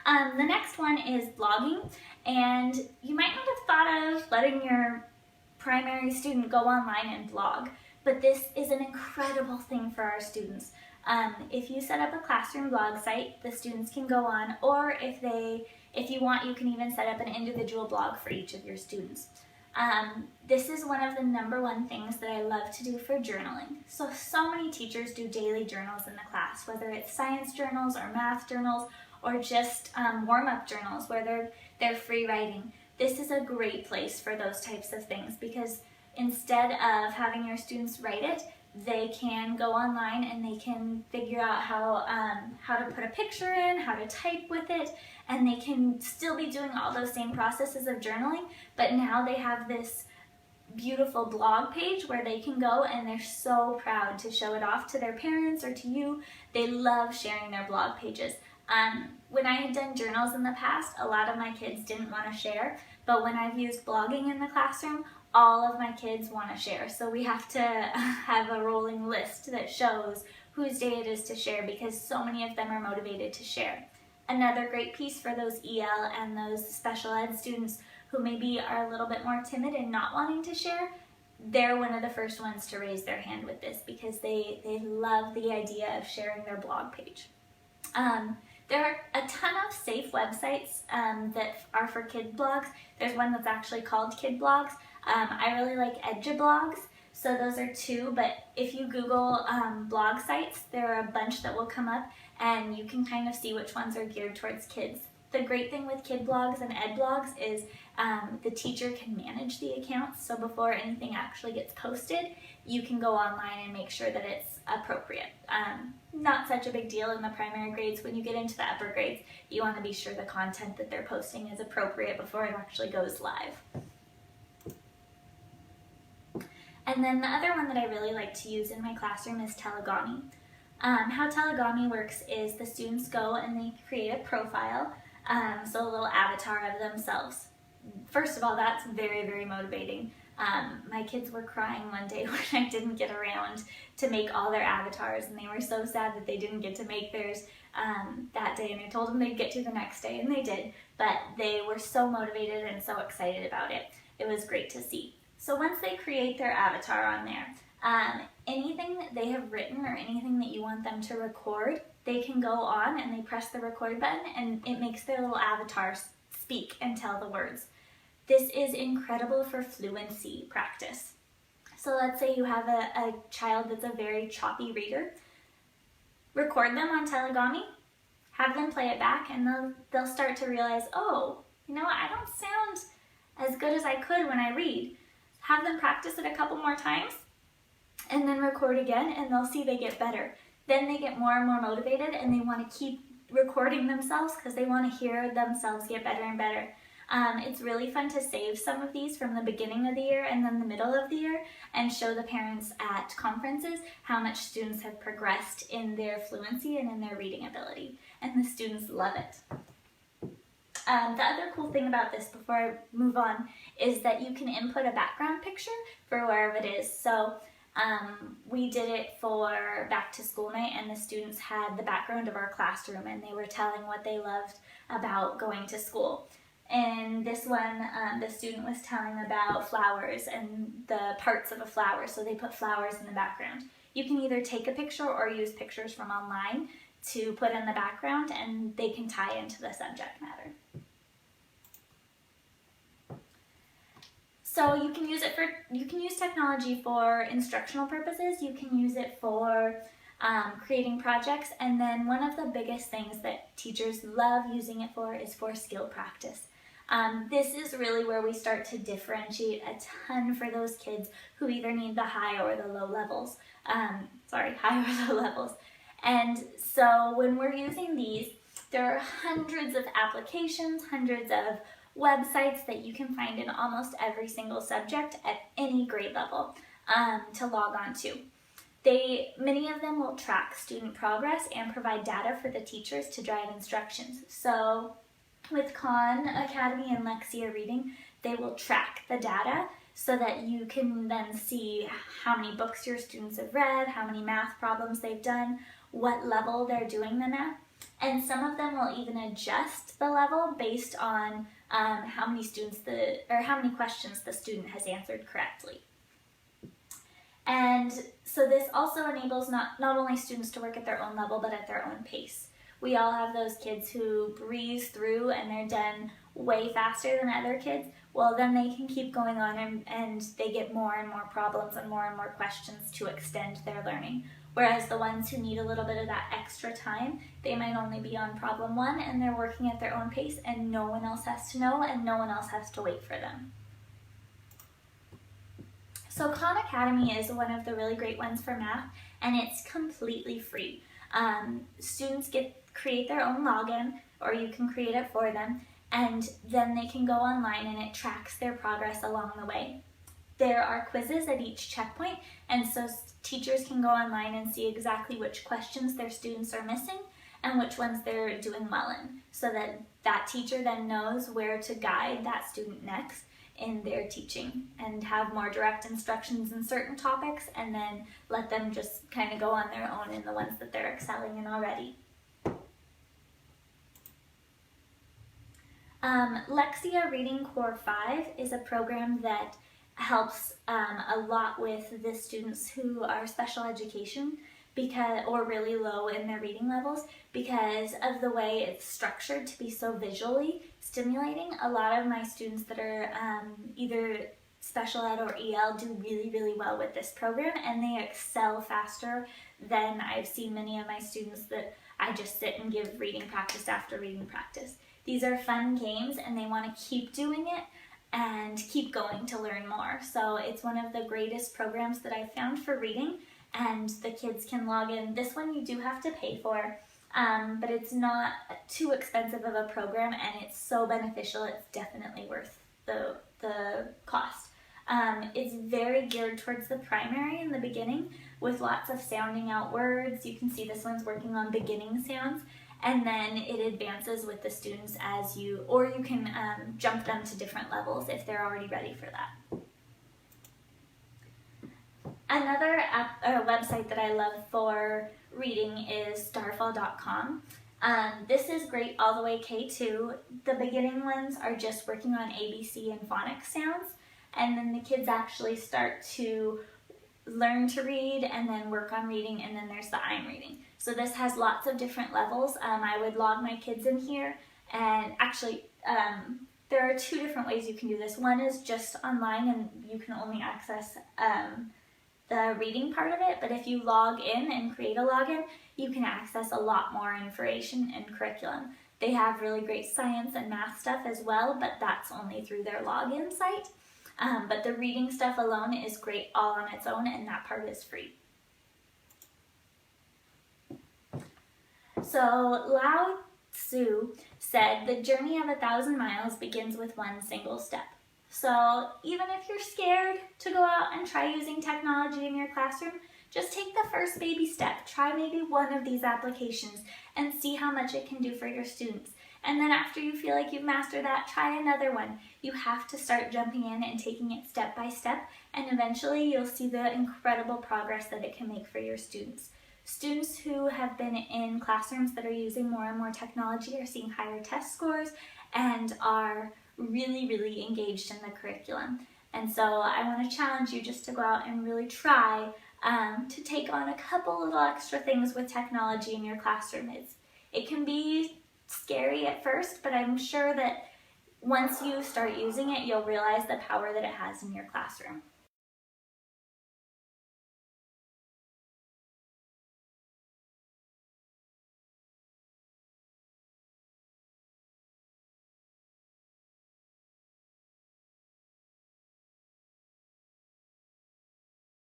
The next one is blogging, and you might not have thought of letting your primary student go online and blog, but this is an incredible thing for our students. If you set up a classroom blog site, the students can go on, or if you want, you can even set up an individual blog for each of your students. This is one of the #1 things that I love to do for journaling. So many teachers do daily journals in the class, whether it's science journals or math journals or just warm-up journals where they're free writing. This is a great place for those types of things because instead of having your students write it, they can go online and they can figure out how to put a picture in, how to type with it, and they can still be doing all those same processes of journaling, but now they have this beautiful blog page where they can go and they're so proud to show it off to their parents or to you. They love sharing their blog pages. When I had done journals in the past, a lot of my kids didn't want to share, but when I've used blogging in the classroom, all of my kids want to share. So we have to have a rolling list that shows whose day it is to share because so many of them are motivated to share. Another great piece for those EL and those special ed students who maybe are a little bit more timid and not wanting to share, they're one of the first ones to raise their hand with this because they love the idea of sharing their blog page. There are a ton of safe websites that are for kid blogs. There's one that's actually called Kid Blogs. I really like EduBlogs, so those are 2, but if you Google blog sites, there are a bunch that will come up and you can kind of see which ones are geared towards kids. The great thing with Kid Blogs and Ed Blogs is the teacher can manage the accounts, so before anything actually gets posted, you can go online and make sure that it's appropriate. Not such a big deal in the primary grades. When you get into the upper grades, you want to be sure the content that they're posting is appropriate before it actually goes live. And then the other one that I really like to use in my classroom is Telegami. How Telegami works is the students go and they create a profile, so a little avatar of themselves. First of all, that's very, very motivating. My kids were crying one day when I didn't get around to make all their avatars, and they were so sad that they didn't get to make theirs that day, and I told them they'd get to the next day, and they did, but they were so motivated and so excited about it. It was great to see. So once they create their avatar on there, anything that they have written or anything that you want them to record, they can go on and they press the record button and it makes their little avatar speak and tell the words. This is incredible for fluency practice. So let's say you have a child that's a very choppy reader. Record them on Telegami, have them play it back, and they'll start to realize, oh, you know what, I don't sound as good as I could when I read. Have them practice it a couple more times and then record again, and they'll see they get better. Then they get more and more motivated and they want to keep recording themselves because they want to hear themselves get better and better. It's really fun to save some of these from the beginning of the year and then the middle of the year and show the parents at conferences how much students have progressed in their fluency and in their reading ability. And the students love it. The other cool thing about this before I move on is that you can input a background picture for wherever it is. So we did it for back to school night and the students had the background of our classroom and they were telling what they loved about going to school. And this one, the student was telling about flowers and the parts of a flower, so they put flowers in the background. You can either take a picture or use pictures from online to put in the background and they can tie into the subject matter. So you can use technology for instructional purposes, you can use it for creating projects, and then one of the biggest things that teachers love using it for is for skill practice. This is really where we start to differentiate a ton for those kids who either need the high or the low levels. High or low levels. And so when we're using these, there are hundreds of applications, hundreds of websites that you can find in almost every single subject at any grade level to log on to. Many of them will track student progress and provide data for the teachers to drive instructions. So with Khan Academy and Lexia Reading, they will track the data so that you can then see how many books your students have read, how many math problems they've done, what level they're doing them at. and some of them will even adjust the level based on how many questions the student has answered correctly. And so this also enables not only students to work at their own level, but at their own pace. We all have those kids who breeze through and they're done way faster than other kids. Well, then they can keep going on and they get more and more problems and more questions to extend their learning. Whereas the ones who need a little bit of that extra time, they might only be on problem 1 and they're working at their own pace and no one else has to know and no one else has to wait for them. So Khan Academy is one of the really great ones for math, and it's completely free. Students create their own login, or you can create it for them, and then they can go online and it tracks their progress along the way. There are quizzes at each checkpoint, and so teachers can go online and see exactly which questions their students are missing and which ones they're doing well in, so that teacher then knows where to guide that student next in their teaching and have more direct instructions in certain topics, and then let them just kind of go on their own in the ones that they're excelling in already. Lexia Reading Core 5 is a program that helps a lot with the students who are special education or really low in their reading levels, because of the way it's structured to be so visually stimulating. A lot of my students that are either special ed or EL do really well with this program, and they excel faster than I've seen many of my students that I just sit and give reading practice after reading practice. These are fun games and they want to keep doing it and keep going to learn more. So it's one of the greatest programs that I've found for reading, and the kids can log in. This one you do have to pay for, but it's not too expensive of a program and it's so beneficial. It's definitely worth the cost. It's very geared towards the primary in the beginning with lots of sounding out words. You can see this one's working on beginning sounds, and then it advances with the students or you can jump them to different levels if they're already ready for that. Another website that I love for reading is starfall.com. This is great all the way K2. The beginning ones are just working on ABC and phonics sounds, and then the kids actually start to learn to read and then work on reading, and then there's the I'm reading. So this has lots of different levels. I would log my kids in here, and actually there are 2 different ways you can do this. One is just online and you can only access the reading part of it, but if you log in and create a login, you can access a lot more information and curriculum. They have really great science and math stuff as well, but that's only through their login site. But the reading stuff alone is great all on its own, and that part is free. So Lao Tzu said, "The journey of 1,000 miles begins with one single step." So even if you're scared to go out and try using technology in your classroom, just take the first baby step. Try maybe one of these applications and see how much it can do for your students. And then after you feel like you've mastered that, try another one. You have to start jumping in and taking it step by step, and eventually you'll see the incredible progress that it can make for your students. Students who have been in classrooms that are using more and more technology are seeing higher test scores and are really engaged in the curriculum. And so I want to challenge you just to go out and really try to take on a couple little extra things with technology in your classroom. It can be scary at first, but I'm sure that once you start using it, you'll realize the power that it has in your classroom.